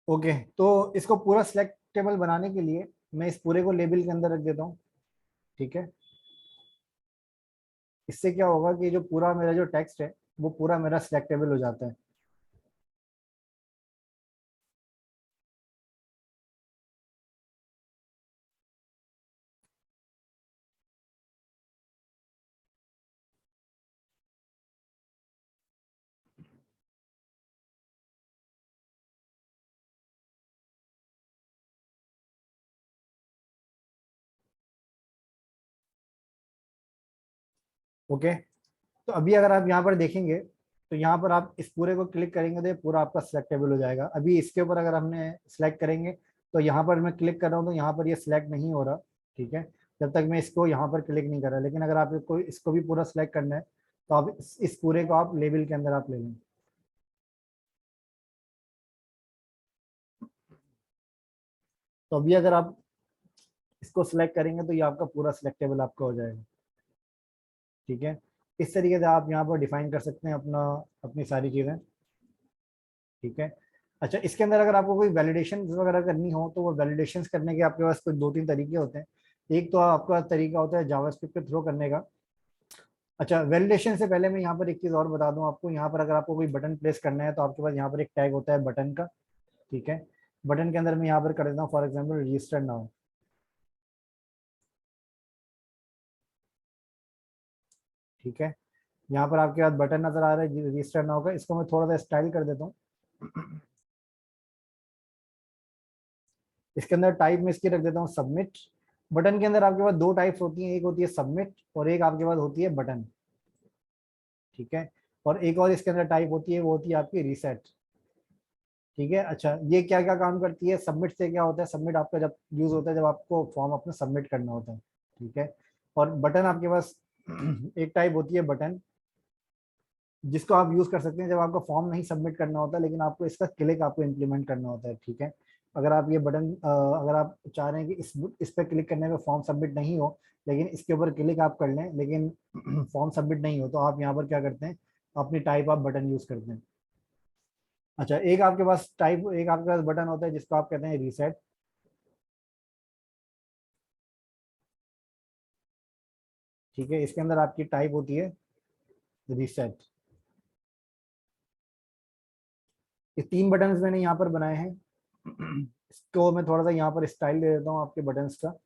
Okay, तो इसको पूरा सिलेक्टेबल बनाने के लिए मैं इस पूरे को लेबल के अंदर रख देता हूँ। ठीक है, इससे क्या होगा कि जो पूरा मेरा जो टेक्स्ट है वो पूरा मेरा सिलेक्टेबल हो जाता है। ओके, तो अभी अगर आप यहाँ पर देखेंगे तो यहाँ पर आप इस पूरे को क्लिक करेंगे तो ये पूरा आपका सिलेक्टेबल हो जाएगा। अभी इसके ऊपर अगर हमने सिलेक्ट करेंगे तो यहाँ पर मैं क्लिक कर रहा हूँ तो यहाँ पर ये सिलेक्ट नहीं हो रहा। ठीक है, जब तक मैं इसको यहाँ पर क्लिक नहीं कर रहा। लेकिन अगर आप इसको भी पूरा सिलेक्ट करना है तो आप इस पूरे को आप लेबल के अंदर आप ले लें। तो अभी अगर आप इसको सिलेक्ट करेंगे तो ये आपका पूरा सिलेक्टेबल आपका हो जाएगा। ठीक है, इस तरीके से आप यहाँ पर डिफाइन कर सकते हैं अपना अपनी सारी चीज़ें। ठीक है, अच्छा, इसके अंदर अगर आपको कोई वैलिडेशन वगैरह करनी हो तो वो वैलिडेशंस करने के आपके पास कुछ दो तीन तरीके होते हैं। एक तो आपका तरीका होता है जावास्क्रिप्ट के थ्रू करने का। अच्छा, वैलिडेशन से पहले मैं यहाँ पर एक चीज़ और बता दूं आपको। यहाँ पर अगर आपको कोई बटन प्लेस करना है तो आपके पास यहाँ पर एक टैग होता है बटन का। ठीक है, बटन के अंदर मैं यहाँ पर कर देता हूँ फॉर एग्जाम्पल रजिस्टर नाउ। ठीक है, यहाँ पर आपके पास बटन नजर आ रहा है रजिस्टर नाउ का। इसको मैं थोड़ा सा स्टाइल कर देता हूँ। इसके अंदर टाइप में इसकी रख देता हूँ सबमिट। बटन के अंदर आपके पास दो टाइप्स होती हैं, एक होती है सबमिट और एक आपके पास होती है बटन। ठीक है, और एक और इसके अंदर टाइप होती है, वो होती है आपकी रीसेट। ठीक है, अच्छा, ये क्या क्या काम करती है? सबमिट से क्या होता है? सबमिट आपका जब यूज होता है जब आपको फॉर्म अपना सबमिट करना होता है। ठीक है, और बटन आपके पास एक टाइप होती है बटन, जिसको आप यूज कर सकते हैं जब आपको फॉर्म नहीं सबमिट करना होता लेकिन आपको इसका क्लिक आपको इम्प्लीमेंट करना होता है। ठीक है, अगर आप ये बटन अगर आप चाह रहे हैं कि इस पर क्लिक करने में फॉर्म सबमिट नहीं हो लेकिन इसके ऊपर क्लिक आप कर लें लेकिन फॉर्म सबमिट नहीं हो, तो आप यहाँ पर क्या करते हैं, अपनी टाइप आप बटन यूज करते हैं। अच्छा, एक आपके पास बटन होता है जिसको आप कहते हैं रीसेट। ठीक है, इसके अंदर आपकी टाइप होती है रीसेट। ये तीन बटन मैंने यहाँ पर बनाए हैं। इसको मैं थोड़ा सा यहाँ पर स्टाइल दे देता हूँ आपके बटन्स का।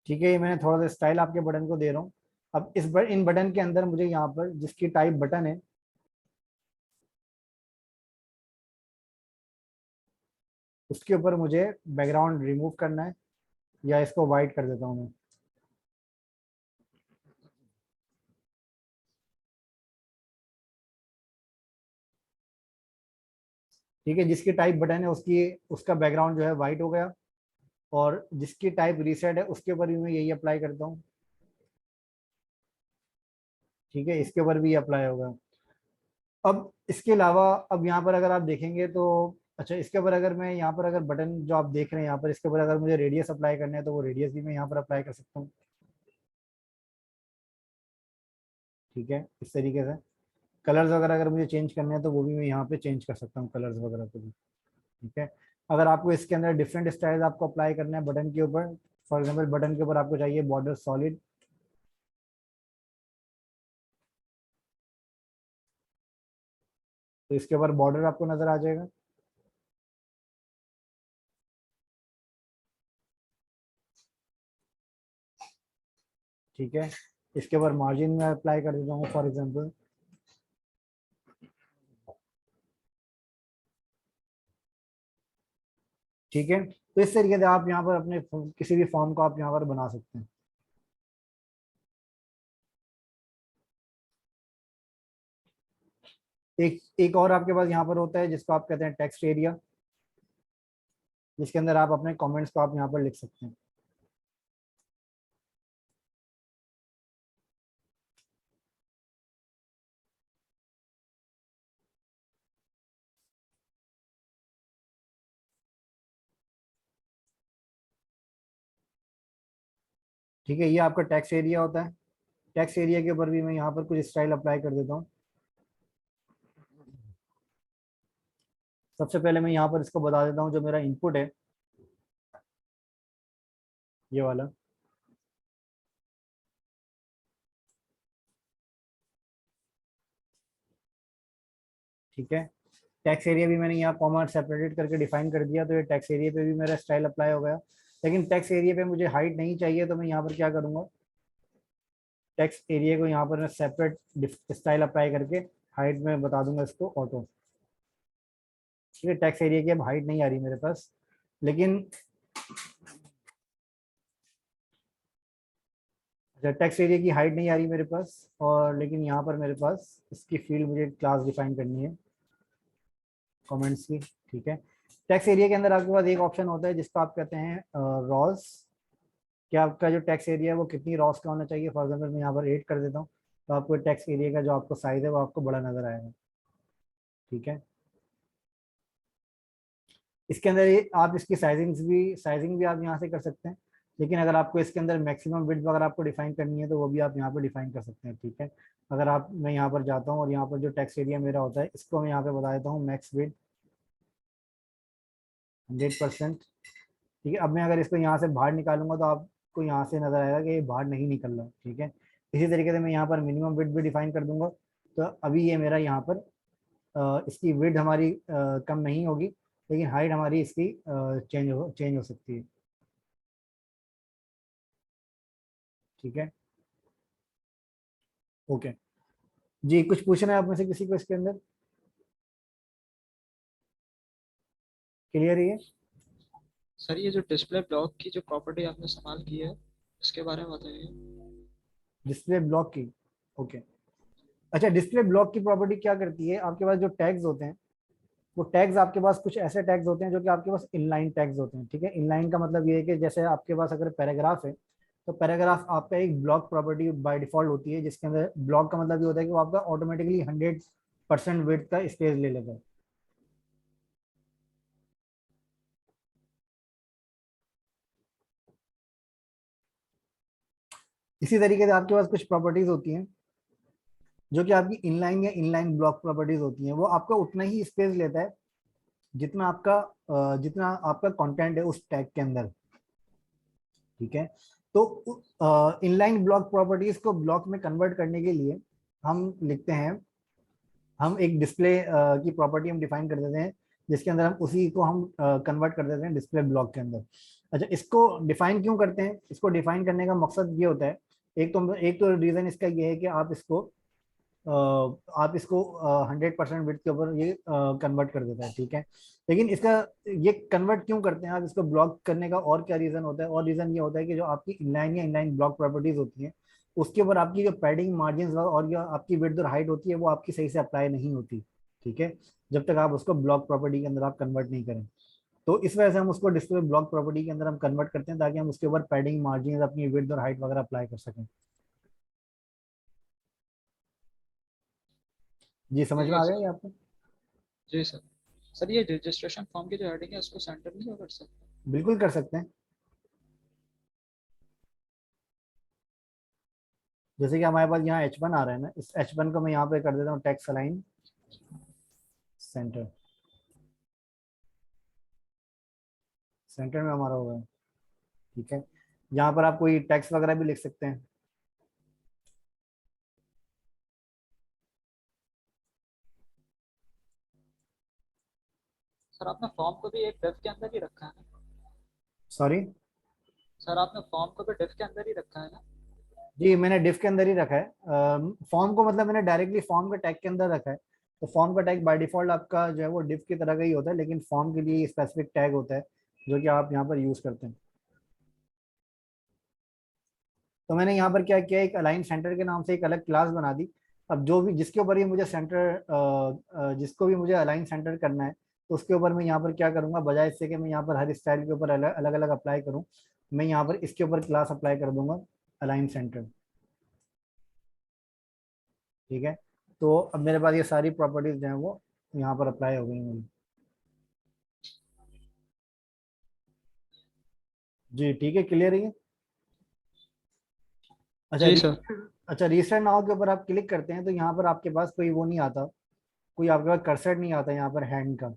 ठीक है, ये मैंने थोड़ा सा स्टाइल आपके बटन को दे रहा हूँ। अब इन बटन के अंदर मुझे यहाँ पर जिसकी टाइप बटन है उसके ऊपर मुझे बैकग्राउंड रिमूव करना है, या इसको वाइट कर देता हूँ मैं। ठीक है, जिसकी टाइप बटन है उसकी उसका बैकग्राउंड जो है वाइट हो गया, और जिसकी टाइप रीसेट है उसके ऊपर भी मैं यही अप्लाई करता हूँ। ठीक है, इसके ऊपर भी अप्लाई होगा। अब इसके अलावा अब यहाँ पर अगर आप देखेंगे तो, अच्छा, इसके ऊपर अगर मैं यहाँ पर अगर बटन जो आप देख रहे हैं यहाँ पर इसके ऊपर अगर मुझे रेडियस अप्लाई करना है तो वो रेडियस भी मैं यहाँ पर अप्लाई कर सकता हूँ। ठीक है, इस तरीके से कलर्स वगैरह अगर मुझे चेंज करने हैं तो वो भी मैं यहाँ पे चेंज कर सकता हूँ कलर्स वगैरह को भी। ठीक है, अगर आपको इसके अंदर डिफरेंट स्टाइल्स आपको अप्लाई करना है बटन के ऊपर, फॉर एग्जांपल बटन के ऊपर आपको चाहिए बॉर्डर सॉलिड, तो इसके ऊपर बॉर्डर आपको नजर आ जाएगा। ठीक है, इसके ऊपर मार्जिन में अप्लाई कर देता हूँ फॉर एग्जांपल। ठीक है, तो इस तरीके से आप यहाँ पर अपने किसी भी फॉर्म को आप यहाँ पर बना सकते हैं। एक एक और आपके पास यहाँ पर होता है जिसको आप कहते हैं टेक्स्ट एरिया, जिसके अंदर आप अपने कमेंट्स को आप यहाँ पर लिख सकते हैं। ठीक है, ये आपका टैक्स एरिया होता है। टैक्स एरिया के ऊपर भी मैं यहाँ पर कुछ स्टाइल अप्लाई कर देता हूँ। सबसे पहले मैं यहाँ पर इसको बता देता हूँ, जो मेरा इनपुट है ये वाला, ठीक है। टैक्स एरिया भी मैंने यहाँ कॉमा सेपरेटेड करके डिफाइन कर दिया, तो ये टैक्स एरिया पे भी मेरा स्टाइल अप्लाई हो गया। लेकिन टैक्स एरिया पे मुझे हाइट नहीं चाहिए, तो मैं यहाँ पर क्या करूँगा, टैक्स एरिया को यहाँ पर मैं सेपरेट स्टाइल अप्लाई करके हाइट में बता दूंगा इसको ऑटो। ठीक है, टैक्स एरिया की अब हाइट नहीं आ रही मेरे पास, लेकिन अच्छा, टैक्स एरिया की हाइट नहीं आ रही मेरे पास, और लेकिन यहाँ पर मेरे पास इसकी फील्ड मुझे क्लास डिफाइन करनी है कमेंट्स की। ठीक है, टैक्स एरिया के अंदर आपके पास एक ऑप्शन होता है जिसको आप कहते हैं रॉस, कि आपका जो टैक्स एरिया है वो कितनी रॉस का होना चाहिए। फॉर एग्जाम्पल मैं यहाँ पर 8 कर देता हूँ, तो आपको टैक्स एरिया का जो आपको साइज है वो आपको बड़ा नजर आएगा। ठीक है, इसके अंदर आप इसकी साइजिंग भी आप यहाँ से कर सकते हैं, लेकिन अगर आपको इसके अंदर मैक्सिमम विड्थ अगर आपको डिफाइन करनी है तो वो भी आप यहाँ पर डिफाइन कर सकते हैं। ठीक है, अगर आप मैं यहाँ पर जाता हूँ और यहाँ पर जो टैक्स एरिया मेरा होता है इसको मैं यहाँ पे बता देता हूँ मैक्स विड्थ 100%। ठीक है, अब मैं अगर इसको यहाँ से बाहर निकालूंगा तो आपको यहाँ से नजर आएगा कि ये बाहर नहीं निकल रहा। ठीक है, इसी तरीके से मैं यहाँ पर मिनिमम विड्थ भी डिफाइन कर दूंगा, तो अभी ये मेरा यहाँ पर इसकी विड्थ हमारी कम नहीं होगी, लेकिन हाइट हमारी इसकी चेंज हो सकती है। ठीक है, ओके जी, कुछ पूछना है आप में से किसी को इसके अंदर? क्लियर है ये? सर ये जो डिस्प्ले ब्लॉक की जो प्रॉपर्टी आपने इस्तेमाल की है उसके बारे में बताइए। डिस्प्ले ब्लॉक की, ओके। अच्छा, डिस्प्ले ब्लॉक की प्रॉपर्टी क्या करती है, आपके पास जो टैग्स होते हैं वो टैग्स, आपके पास कुछ ऐसे टैग्स होते हैं जो कि आपके पास इनलाइन टैग्स होते हैं। ठीक है, इनलाइन का मतलब ये है कि जैसे आपके पास अगर पैराग्राफ है, तो पैराग्राफ आपका एक ब्लॉक प्रॉपर्टी बाय डिफॉल्ट होती है, जिसके अंदर ब्लॉक का मतलब ये होता है कि वो आपका ऑटोमेटिकली 100% विड्थ का स्पेस ले लेता है। इसी तरीके से आपके पास कुछ प्रॉपर्टीज होती हैं जो कि आपकी इनलाइन या इनलाइन ब्लॉक प्रॉपर्टीज होती हैं, वो आपका उतना ही स्पेस लेता है जितना आपका कंटेंट है उस टैग के अंदर। ठीक है, तो इनलाइन ब्लॉक प्रॉपर्टीज को ब्लॉक में कन्वर्ट करने के लिए हम लिखते हैं, हम एक डिस्प्ले की प्रॉपर्टी हम डिफाइन कर देते हैं, जिसके अंदर हम उसी को हम कन्वर्ट कर देते हैं डिस्प्ले ब्लॉक के अंदर। अच्छा, इसको डिफाइन क्यों करते हैं, इसको डिफाइन करने का मकसद ये होता है, एक तो रीजन इसका ये है कि आप इसको 100% विड्थ के ऊपर ये कन्वर्ट कर देता है। ठीक है, लेकिन इसका ये कन्वर्ट क्यों करते हैं आप इसको ब्लॉक करने का, और क्या रीजन होता है, और रीजन ये होता है कि जो आपकी इनलाइन या इनलाइन ब्लॉक प्रॉपर्टीज होती हैं उसके ऊपर आपकी जो पैडिंग मार्जिन और जो आपकी विड्थ और हाइट होती है वो आपकी सही से अप्लाई नहीं होती। ठीक है, जब तक आप उसको ब्लॉक प्रॉपर्टी के अंदर आप कन्वर्ट नहीं करें, तो इस वजह से हम उसको डिस्प्ले ब्लॉक प्रॉपर्टी के अंदर हम कन्वर्ट करते हैं, ताकि हम उसके ऊपर पैडिंग मार्जिन अपनी विड्थ और हाइट वगैरह अप्लाई कर सकें। जी, समझ ठीक में है आ गया सर। ये आपको? जी सर। सर ये रजिस्ट्रेशन फॉर्म की जो हेडिंग है उसको सेंटर नहीं कर सकते? बिल्कुल कर सकते हैं। जैसे कि हमारे पास यहाँ H1 आ रहा है ना, इस H1 को मैं यहाँ पे कर देता हूँ टेक्स्ट अलाइन सेंटर। सेंटर में हमारा होगा। ठीक है, यहाँ पर आप कोई टेक्स्ट वगैरह भी लिख सकते हैं। सर आपने फॉर्म को भी एक डिफ के अंदर ही रखा है ना? सॉरी? सर आपने फॉर्म को भी डिफ के अंदर ही रखा है ना? जी, मैंने डिफ के अंदर ही रखा है। फॉर्म को मतलब मैंने डायरेक्टली फॉर्म के टैग के अंदर रखा है। तो फॉर्म का टैग बाय डिफॉल्ट आपका जो है वो डिफ की तरह का ही होता है, लेकिन फॉर्म के लिए स्पेसिफिक टैग होता है जो कि आप यहाँ पर यूज करते हैं। तो मैंने यहाँ पर क्या किया, एक अलाइन सेंटर के नाम से एक अलग क्लास बना दी। अब जो भी जिसके ऊपर ये मुझे जिसको भी मुझे अलाइन सेंटर करना है, तो उसके ऊपर मैं यहाँ पर क्या करूंगा, बजाय इससे कि मैं यहाँ पर हर स्टाइल के ऊपर अलग अलग अप्लाई करूँ, मैं यहाँ पर इसके ऊपर क्लास अप्लाई कर दूंगा अलाइन सेंटर। ठीक है, तो अब मेरे पास ये सारी प्रॉपर्टीज जो है वो यहाँ पर अप्लाई हो गई मेरी। जी ठीक है, क्लियर है ये? अच्छा जी सर। अच्छा, रीसेंट नाउ के ऊपर आप क्लिक करते हैं तो यहाँ पर आपके पास कोई वो नहीं आता, कोई आपके पास कर्सर नहीं आता यहाँ पर हैंड का।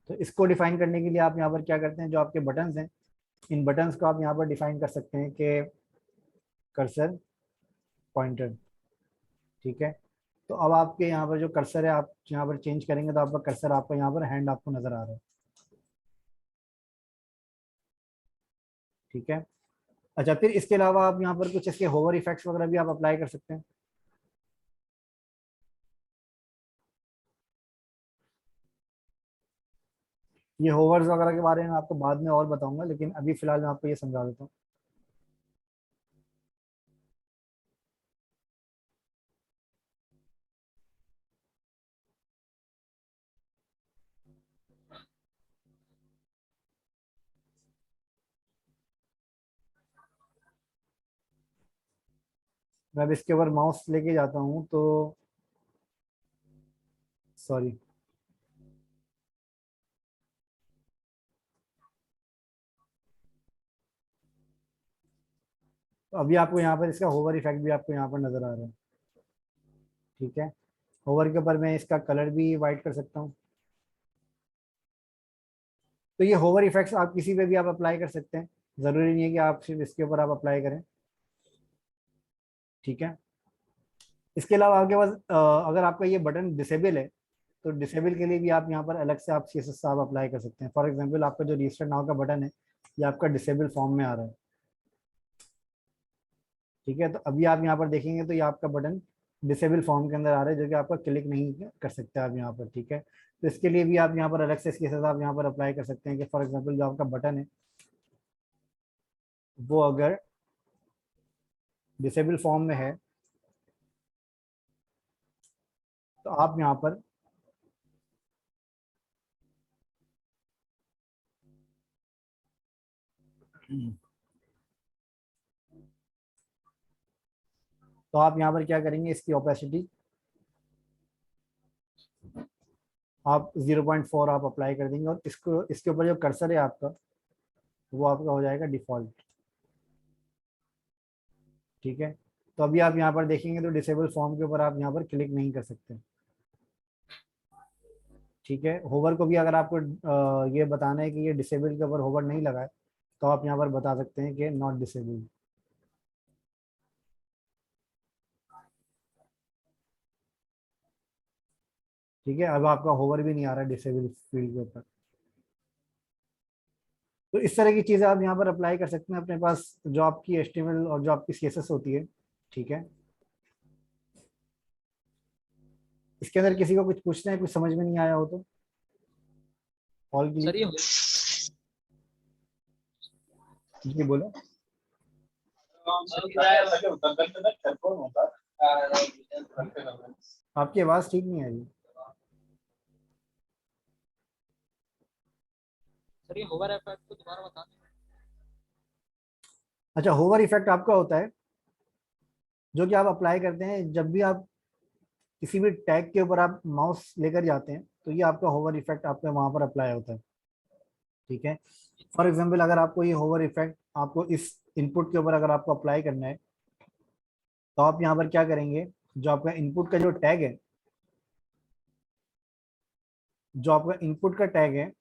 तो इसको डिफाइन करने के लिए आप यहाँ पर क्या करते हैं, जो आपके बटन्स हैं इन बटन्स को आप यहाँ पर डिफाइन कर सकते हैं कि कर्सर पॉइंटर। ठीक है, तो अब आपके यहाँ पर जो कर्सर है आप यहाँ पर चेंज करेंगे तो आपका कर्सर आपका यहाँ पर हैंड आपको नजर आ रहा है। ठीक है, अच्छा फिर इसके अलावा आप यहाँ पर कुछ इसके होवर इफेक्ट्स वगैरह भी आप अप्लाई कर सकते हैं। ये होवर्स वगैरह के बारे में आपको बाद में और बताऊंगा, लेकिन अभी फिलहाल मैं आपको ये समझा देता हूँ। मैं अब इसके ऊपर माउस लेके जाता हूँ तो सॉरी, तो अभी आपको यहाँ पर इसका होवर इफेक्ट भी आपको यहाँ पर नजर आ रहा है। ठीक है, होवर के ऊपर मैं इसका कलर भी वाइट कर सकता हूँ। तो ये होवर इफेक्ट्स आप किसी पे भी आप अप्लाई कर सकते हैं, जरूरी नहीं है कि आप सिर्फ इसके ऊपर आप अप्लाई करें। ठीक है, इसके अलावा आपके पास अगर आपका ये बटन डिसेबल है तो डिसेबल के लिए भी आप यहाँ पर अलग से आप CSS आप अप्लाई कर सकते हैं। फॉर एग्जांपल आपका जो रजिस्टर नाउ का बटन है ये आपका डिसेबल फॉर्म में आ रहा है। ठीक है, तो अभी आप यहाँ पर देखेंगे तो ये आपका बटन डिसेबल फॉर्म के अंदर आ रहा है, जो कि आपका क्लिक नहीं कर सकते आप यहाँ पर। ठीक है, तो इसके लिए भी आप यहाँ पर अलग से CSS आप यहाँ पर अप्लाई कर सकते हैं कि फॉर एग्जाम्पल जो आपका बटन है वो अगर डिसेबल फॉर्म में है तो आप यहाँ पर तो आप यहाँ पर क्या करेंगे, इसकी ओपेसिटी आप 0.4 आप अप्लाई कर देंगे और इसको इसके ऊपर जो कर्सर है आपका वो आपका हो जाएगा डिफॉल्ट। ठीक है, तो अभी आप यहाँ पर देखेंगे तो डिसेबल फॉर्म के ऊपर आप यहाँ पर क्लिक नहीं कर सकते। ठीक है, होवर को भी अगर आपको ये बताना है कि ये डिसेबल के ऊपर होवर नहीं लगा है तो आप यहाँ पर बता सकते हैं कि नॉट डिसेबल। ठीक है, अब आपका होवर भी नहीं आ रहा है डिसेबल फील्ड के ऊपर। तो इस तरह की चीज़ें आप यहाँ पर अप्लाई कर सकते हैं अपने पास जो आपकी HTML और जो आपकी CSS होती है। ठीक है, इसके अंदर किसी को कुछ पूछना है, कुछ समझ में नहीं आया हो तो ऑल सर क्लियर। ये जी बोलो। सर ये आपकी आवाज़ ठीक नहीं आ रही। सर ये होवर इफेक्ट को दोबारा बता दें। अच्छा, होवर इफेक्ट आपका होता है जो कि आप अप्लाई करते हैं जब भी आप किसी भी टैग के ऊपर आप माउस लेकर जाते हैं तो ये आपका होवर इफेक्ट आपके वहां पर अप्लाई होता है। ठीक है, फॉर एग्जांपल अगर आपको ये होवर इफेक्ट आपको इस इनपुट के ऊपर अगर आपको अप्लाई करना है तो आप यहाँ पर क्या करेंगे, जो आपका इनपुट का जो टैग है, जो आपका इनपुट का टैग है,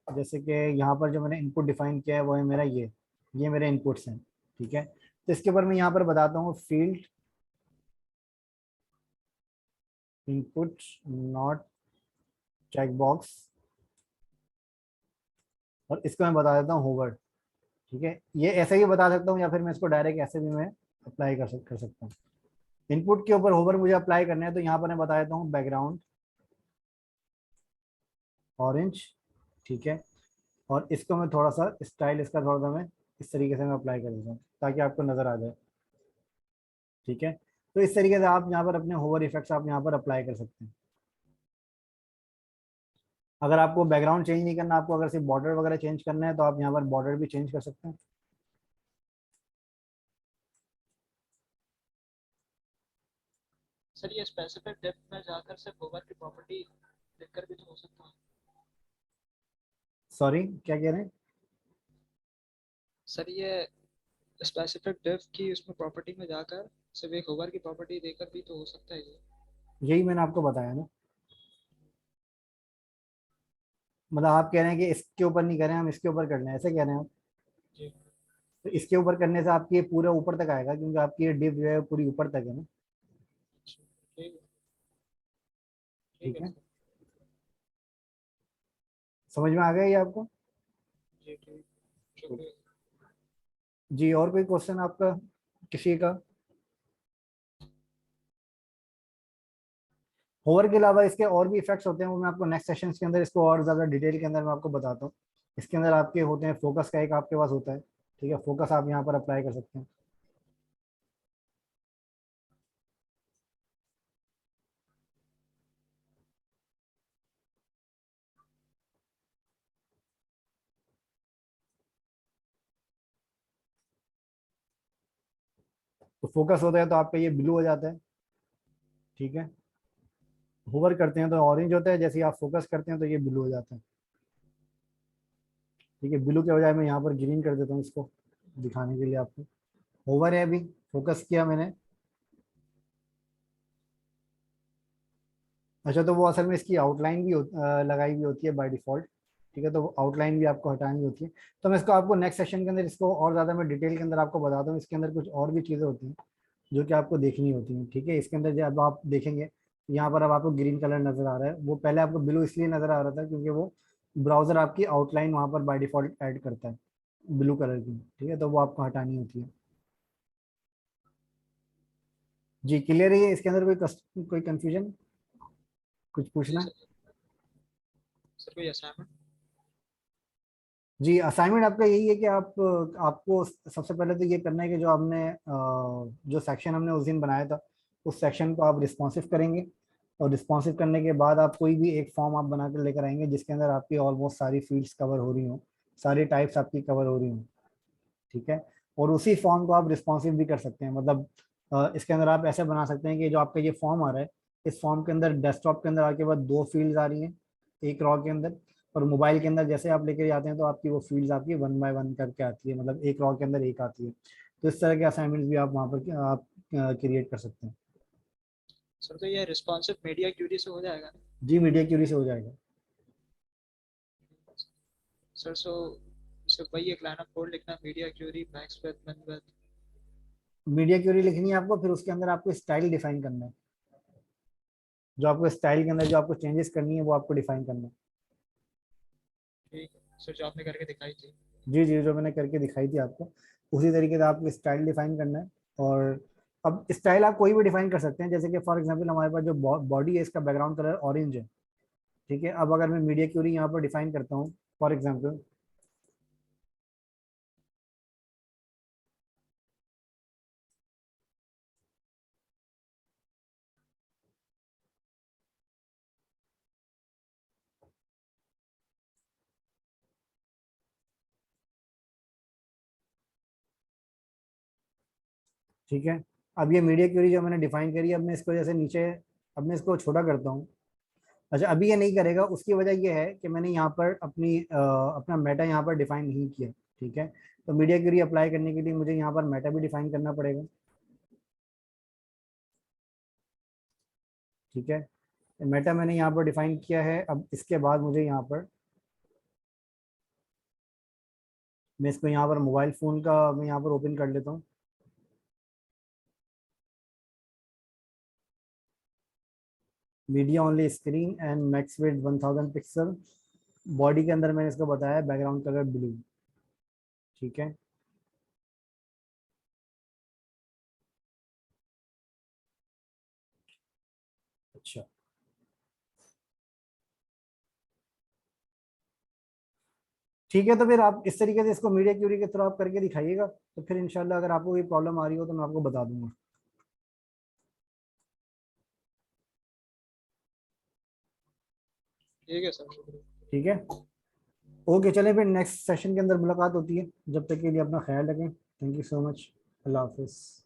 जैसे कि यहाँ पर जो मैंने इनपुट डिफाइन किया है वो है मेरा ये मेरे इनपुट्स हैं। ठीक है, तो इसके ऊपर मैं यहाँ पर बताता हूँ field input not check box, और इसको मैं बता देता हूँ होवर। ठीक है, ये ऐसे भी बता सकता हूँ या फिर मैं इसको डायरेक्ट ऐसे भी मैं अप्लाई कर सकता हूँ। इनपुट के ऊपर होवर मुझे अप्लाई करना है तो यहाँ पर मैं बता देता हूँ बैकग्राउंड ऑरेंज। ठीक है, और इसको मैं थोड़ा सा स्टाइल इसका थोड़ा सा मैं इस तरीके से मैं अप्लाई कर देता हूँ ताकि आपको नज़र आ जाए। ठीक है, तो इस तरीके से आप यहाँ पर अपने होवर इफेक्ट्स आप यहाँ पर अप्लाई कर सकते हैं। अगर आपको बैकग्राउंड चेंज नहीं करना, आपको अगर सिर्फ बॉर्डर वगैरह चेंज करना है तो आप यहाँ पर बॉर्डर भी चेंज कर सकते हैं। सर ये स्पेसिफिक डेप्थ में जाकर सिर्फ होवर की प्रॉपर्टी देखकर भी तो हो सकता है। सॉरी, क्या कह रहे हैं। सर ये स्पेसिफिक डेप्थ की उसमें प्रॉपर्टी में जाकर सिर्फ एक होवर की प्रॉपर्टी देकर भी तो हो सकता है ये। यही मैंने आपको बताया ना, मतलब आप कह रहे हैं कि इसके ऊपर नहीं करें, हम इसके ऊपर कर लें, ऐसे कह रहे हैं आप। जी। तो इसके ऊपर करने से आपकी ये पूरा ऊपर तक आएगा, क्योंकि आपकी ये डिप जो है पूरी ऊपर तक है ना। अच्छा, ठीक है। ठीक ठीक है है, सर। समझ में आ गया ये आपको? जी ठीक, शुक्रिया। जी, और कोई क्वेश्चन आपका किसी का? होवर के अलावा इसके और भी इफेक्ट्स होते हैं, वो मैं आपको नेक्स्ट सेशन के अंदर इसको और ज्यादा डिटेल के अंदर मैं आपको बताता हूँ। इसके अंदर आपके होते हैं फोकस का एक आपके पास होता है, ठीक है, फोकस आप यहाँ पर अप्लाई कर सकते हैं। तो फोकस होता है तो आपका ये ब्लू हो जाता है, ठीक है। होवर करते हैं तो ऑरेंज होता है, जैसे ही आप फोकस करते हैं तो ये ब्लू हो जाता है, ठीक है। ब्लू के बजाय मैं यहाँ पर ग्रीन कर देता हूँ इसको दिखाने के लिए आपको। होवर है, अभी फोकस किया मैंने। अच्छा, तो वो असल में इसकी आउटलाइन भी लगाई हुई होती है बाय डिफॉल्ट, ठीक है। तो आउटलाइन भी आपको हटानी होती है। तो मैं इसको आपको नेक्स्ट सेशन के अंदर इसको और ज़्यादा मैं डिटेल के अंदर आपको बताता हूँ। इसके अंदर कुछ और भी चीज़ें होती हैं जो कि आपको देखनी होती हैं, ठीक है। इसके अंदर जब आप देखेंगे, यहाँ पर अब आपको ग्रीन कलर नज़र आ रहा है, वो पहले आपको ब्लू इसलिए नज़र आ रहा था क्योंकि वो ब्राउज़र आपकी आउटलाइन वहाँ पर बाय डिफॉल्ट ऐड करता है ब्लू कलर की, ठीक है। तो वो आपको हटानी होती है। जी, क्लियर है ये? इसके अंदर कोई कंफ्यूजन, कुछ जी पूछना है? सर। सर कोई असाइनमेंट? जी, असाइनमेंट आपका यही है कि आपको सबसे पहले तो ये करना है कि जो आपने जो सेक्शन हमने उस दिन बनाया था, उस सेक्शन को आप रिस्पॉन्सिव करेंगे। और रिस्पॉन्सिव करने के बाद आप कोई भी एक फॉर्म आप बना कर लेकर आएंगे जिसके अंदर आपकी ऑलमोस्ट सारी फील्ड्स कवर हो रही हों, सारी टाइप्स आपकी कवर हो रही हों, ठीक है। और उसी फॉर्म को आप रिस्पॉन्सिव भी कर सकते हैं, मतलब इसके अंदर आप ऐसे बना सकते हैं कि जो आपका ये फॉर्म आ रहा है, इस फॉर्म के अंदर डेस्कटॉप के अंदर आपके पास दो फील्ड्स आ रही हैं एक रॉ के अंदर, और मोबाइल के अंदर जैसे आप लेके जाते हैं तो आपकी वो फील्ड्स आपकी वन बाय वन करके आती है, मतलब एक रॉ के अंदर एक आती है। तो इस तरह के असाइनमेंट्स भी आप वहाँ पर आप क्रिएट कर सकते हैं। सर तो ये रिस्पॉन्सिव मीडिया क्यूरी से हो जाएगा ना? जी, मीडिया क्यूरी से हो जाएगा। सर सो सिर्फ वही एक लाइन ऑफ कोड लिखना, मीडिया क्यूरी मैक्स विथ मिन विथ। मीडिया क्यूरी लिखनी है आपको, फिर उसके अंदर आपको स्टाइल डिफाइन करना है। जो आपको स्टाइल के अंदर जो आपको चेंजेस करनी है वो आपको डिफाइन करना है। ठीक है सर, जो आपने करके दिखाई थी। जी जी, जो मैंने करके दिखाई थी आपको, उसी तरीके से आपको स्टाइल डिफाइन करना है। और अब स्टाइल आप कोई भी डिफाइन कर सकते हैं, जैसे कि फॉर एग्जांपल हमारे पास जो बॉडी है इसका बैकग्राउंड कलर ऑरेंज है, ठीक है। अब अगर मैं मीडिया क्यूरी यहाँ पर डिफाइन करता हूँ, फॉर एग्जांपल, ठीक है। अब ये मीडिया क्यूरी जो मैंने डिफाइन करी, अब मैं इसको जैसे नीचे, अब मैं इसको छोटा करता हूँ। अच्छा, अभी ये नहीं करेगा, उसकी वजह ये है कि मैंने यहाँ पर अपना मेटा यहाँ पर डिफाइन नहीं किया, ठीक है। तो मीडिया क्यूरी अप्लाई करने के लिए मुझे यहाँ पर मेटा भी डिफाइन करना पड़ेगा, ठीक है। मेटा मैंने यहाँ पर डिफाइन किया है। अब इसके बाद मुझे यहाँ पर, मैं इसको यहाँ पर मोबाइल फ़ोन का मैं यहाँ पर ओपन कर लेता हूँ। Media only screen and max width 1000 pixel. Body के अंदर मैंने इसको बताया बैकग्राउंड कलर ब्लू, ठीक है। अच्छा, ठीक है। तो फिर आप इस तरीके से इसको मीडिया क्यूरी के थ्रू आप करके दिखाइएगा, तो फिर इंशाल्लाह अगर आपको कोई प्रॉब्लम आ रही हो तो मैं आपको बता दूंगा। ठीक है सर, शुक्रिया। ठीक है, ओके, चलें फिर नेक्स्ट सेशन के अंदर मुलाकात होती है। जब तक के लिए अपना ख्याल रखें। Thank you so much. अल्लाह हाफिज़।